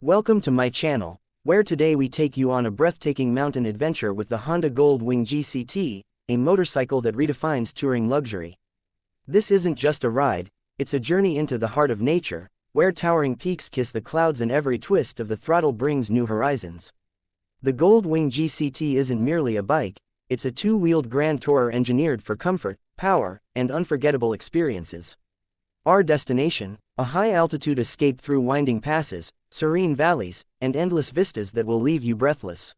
Welcome to my channel, where today we take you on a breathtaking mountain adventure with the Honda Gold Wing GCT, a motorcycle that redefines touring luxury. This isn't just a ride, it's a journey into the heart of nature, where towering peaks kiss the clouds and every twist of the throttle brings new horizons. The Gold Wing GCT isn't merely a bike, it's a two-wheeled grand tourer engineered for comfort, power, and unforgettable experiences. Our destination, a high-altitude escape through winding passes, serene valleys, and endless vistas that will leave you breathless.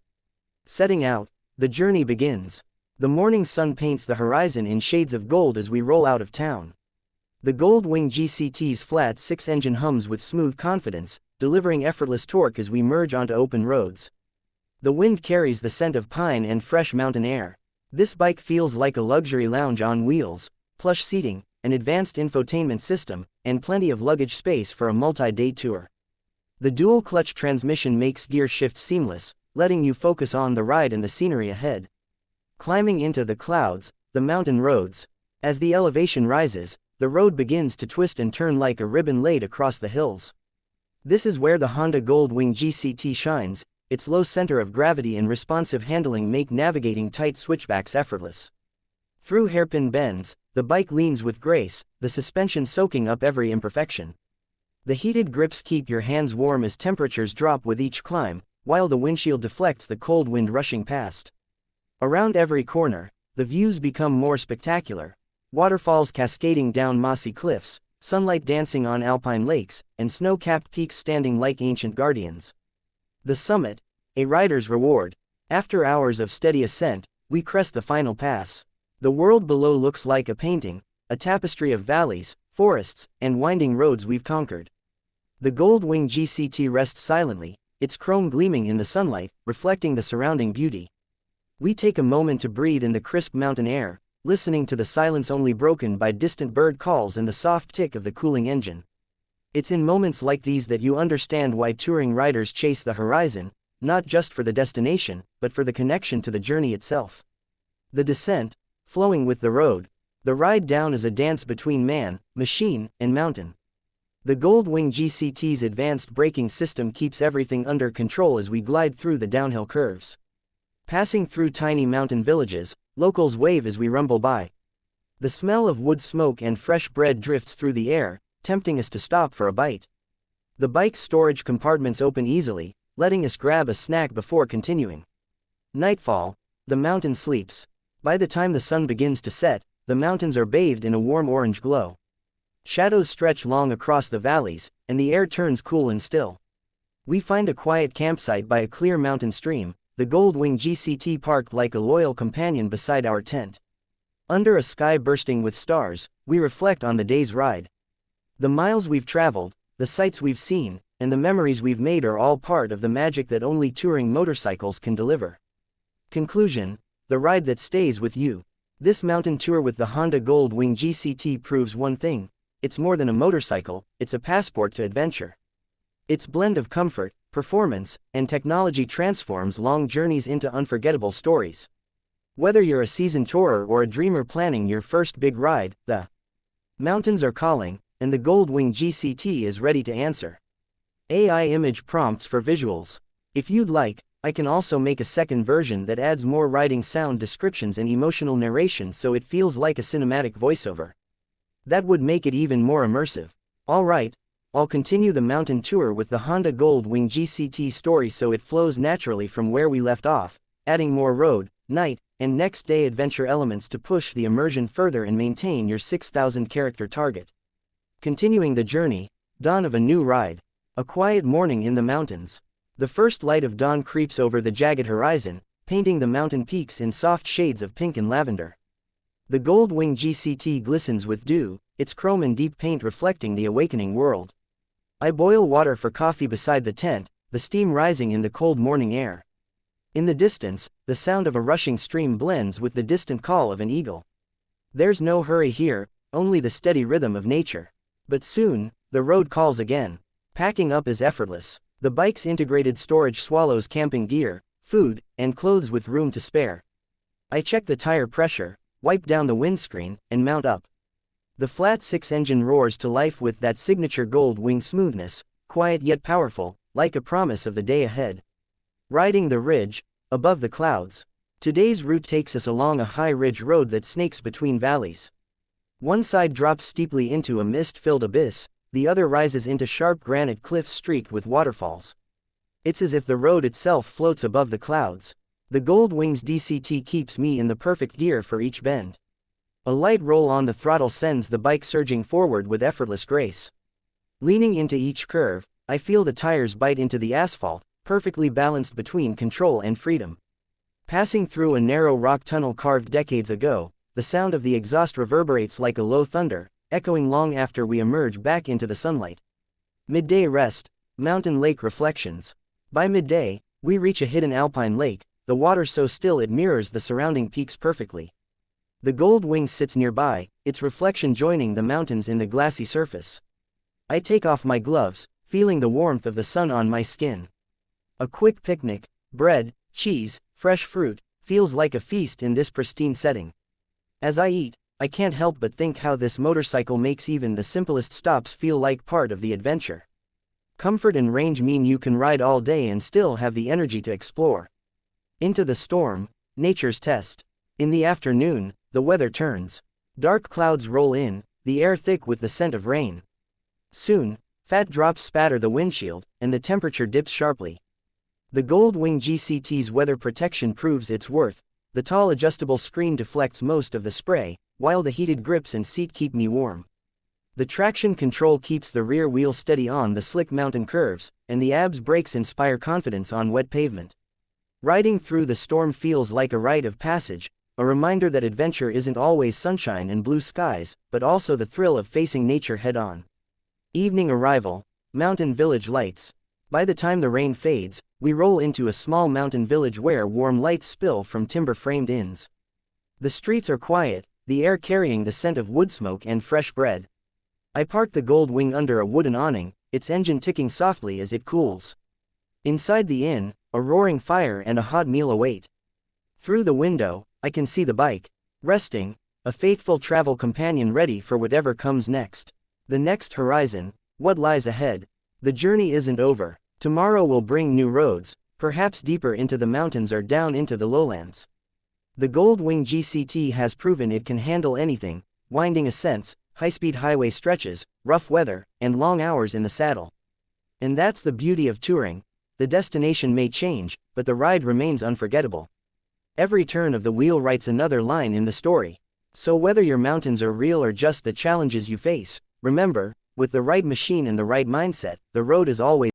Setting out, the journey begins. The morning sun paints the horizon in shades of gold as we roll out of town. The Gold Wing GCT's flat six-engine hums with smooth confidence, delivering effortless torque as we merge onto open roads. The wind carries the scent of pine and fresh mountain air. This bike feels like a luxury lounge on wheels, plush seating, an advanced infotainment system, and plenty of luggage space for a multi-day tour. The dual-clutch transmission makes gear shifts seamless, letting you focus on the ride and the scenery ahead. Climbing into the clouds, the mountain roads. As the elevation rises, the road begins to twist and turn like a ribbon laid across the hills. This is where the Honda Gold Wing GCT shines. Its low center of gravity and responsive handling make navigating tight switchbacks effortless. Through hairpin bends, the bike leans with grace, the suspension soaking up every imperfection. The heated grips keep your hands warm as temperatures drop with each climb, while the windshield deflects the cold wind rushing past. Around every corner, the views become more spectacular. Waterfalls cascading down mossy cliffs, sunlight dancing on alpine lakes, and snow-capped peaks standing like ancient guardians. The summit, a rider's reward. After hours of steady ascent, we crest the final pass. The world below looks like a painting, a tapestry of valleys, forests, and winding roads we've conquered. The Gold Wing GCT rests silently, its chrome gleaming in the sunlight, reflecting the surrounding beauty. We take a moment to breathe in the crisp mountain air, listening to the silence only broken by distant bird calls and the soft tick of the cooling engine. It's in moments like these that you understand why touring riders chase the horizon, not just for the destination, but for the connection to the journey itself. The descent, flowing with the road. The ride down is a dance between man, machine, and mountain. The Gold Wing GCT's advanced braking system keeps everything under control as we glide through the downhill curves. Passing through tiny mountain villages, locals wave as we rumble by. The smell of wood smoke and fresh bread drifts through the air, tempting us to stop for a bite. The bike's storage compartments open easily, letting us grab a snack before continuing. Nightfall, the mountain sleeps. By the time the sun begins to set, the mountains are bathed in a warm orange glow. Shadows stretch long across the valleys, and the air turns cool and still. We find a quiet campsite by a clear mountain stream, the Gold Wing GCT parked like a loyal companion beside our tent. Under a sky bursting with stars, we reflect on the day's ride. The miles we've traveled, the sights we've seen, and the memories we've made are all part of the magic that only touring motorcycles can deliver. Conclusion: the ride that stays with you. This mountain tour with the Honda Gold Wing GCT proves one thing: it's more than a motorcycle, it's a passport to adventure. Its blend of comfort, performance, and technology transforms long journeys into unforgettable stories. Whether you're a seasoned tourer or a dreamer planning your first big ride, the mountains are calling, and the Gold Wing GCT is ready to answer. AI image prompts for visuals. If you'd like, I can also make a second version that adds more riding sound descriptions and emotional narration so it feels like a cinematic voiceover. That would make it even more immersive. Alright, I'll continue the mountain tour with the Honda Gold Wing GCT story so it flows naturally from where we left off, adding more road, night, and next day adventure elements to push the immersion further and maintain your 6,000 character target. Continuing the journey, dawn of a new ride. A quiet morning in the mountains. The first light of dawn creeps over the jagged horizon, painting the mountain peaks in soft shades of pink and lavender. The Gold Wing GCT glistens with dew, its chrome and deep paint reflecting the awakening world. I boil water for coffee beside the tent, the steam rising in the cold morning air. In the distance, the sound of a rushing stream blends with the distant call of an eagle. There's no hurry here, only the steady rhythm of nature. But soon, the road calls again. Packing up is effortless. The bike's integrated storage swallows camping gear, food, and clothes with room to spare. I check the tire pressure, wipe down the windscreen, and mount up. The flat six-engine roars to life with that signature Gold Wing smoothness, quiet yet powerful, like a promise of the day ahead. Riding the ridge, above the clouds. Today's route takes us along a high ridge road that snakes between valleys. One side drops steeply into a mist-filled abyss, the other rises into sharp granite cliffs streaked with waterfalls. It's as if the road itself floats above the clouds. The Gold Wings GCT keeps me in the perfect gear for each bend. A light roll on the throttle sends the bike surging forward with effortless grace. Leaning into each curve, I feel the tires bite into the asphalt, perfectly balanced between control and freedom. Passing through a narrow rock tunnel carved decades ago, the sound of the exhaust reverberates like a low thunder, echoing long after we emerge back into the sunlight. Midday rest, mountain lake reflections. By midday, we reach a hidden alpine lake, the water so still it mirrors the surrounding peaks perfectly. The Gold Wing sits nearby, its reflection joining the mountains in the glassy surface. I take off my gloves, feeling the warmth of the sun on my skin. A quick picnic, bread, cheese, fresh fruit, feels like a feast in this pristine setting. As I eat, I can't help but think how this motorcycle makes even the simplest stops feel like part of the adventure. Comfort and range mean you can ride all day and still have the energy to explore. Into the storm, nature's test. In the afternoon, the weather turns. Dark clouds roll in, the air thick with the scent of rain. Soon, fat drops spatter the windshield, and the temperature dips sharply. The Gold Wing GCT's weather protection proves its worth. The tall adjustable screen deflects most of the spray, while the heated grips and seat keep me warm. The traction control keeps the rear wheel steady on the slick mountain curves, and the ABS brakes inspire confidence on wet pavement. Riding through the storm feels like a rite of passage, a reminder that adventure isn't always sunshine and blue skies, but also the thrill of facing nature head-on. Evening arrival, mountain village lights. By the time the rain fades, we roll into a small mountain village where warm lights spill from timber-framed inns. The streets are quiet, the air carrying the scent of wood smoke and fresh bread. I park the Gold Wing under a wooden awning, its engine ticking softly as it cools. Inside the inn, a roaring fire and a hot meal await. Through the window, I can see the bike, resting, a faithful travel companion ready for whatever comes next. The next horizon, what lies ahead? The journey isn't over. Tomorrow will bring new roads, perhaps deeper into the mountains or down into the lowlands. The Gold Wing GCT has proven it can handle anything: winding ascents, high-speed highway stretches, rough weather, and long hours in the saddle. And that's the beauty of touring. The destination may change, but the ride remains unforgettable. Every turn of the wheel writes another line in the story. So whether your mountains are real or just the challenges you face, remember, with the right machine and the right mindset, the road is always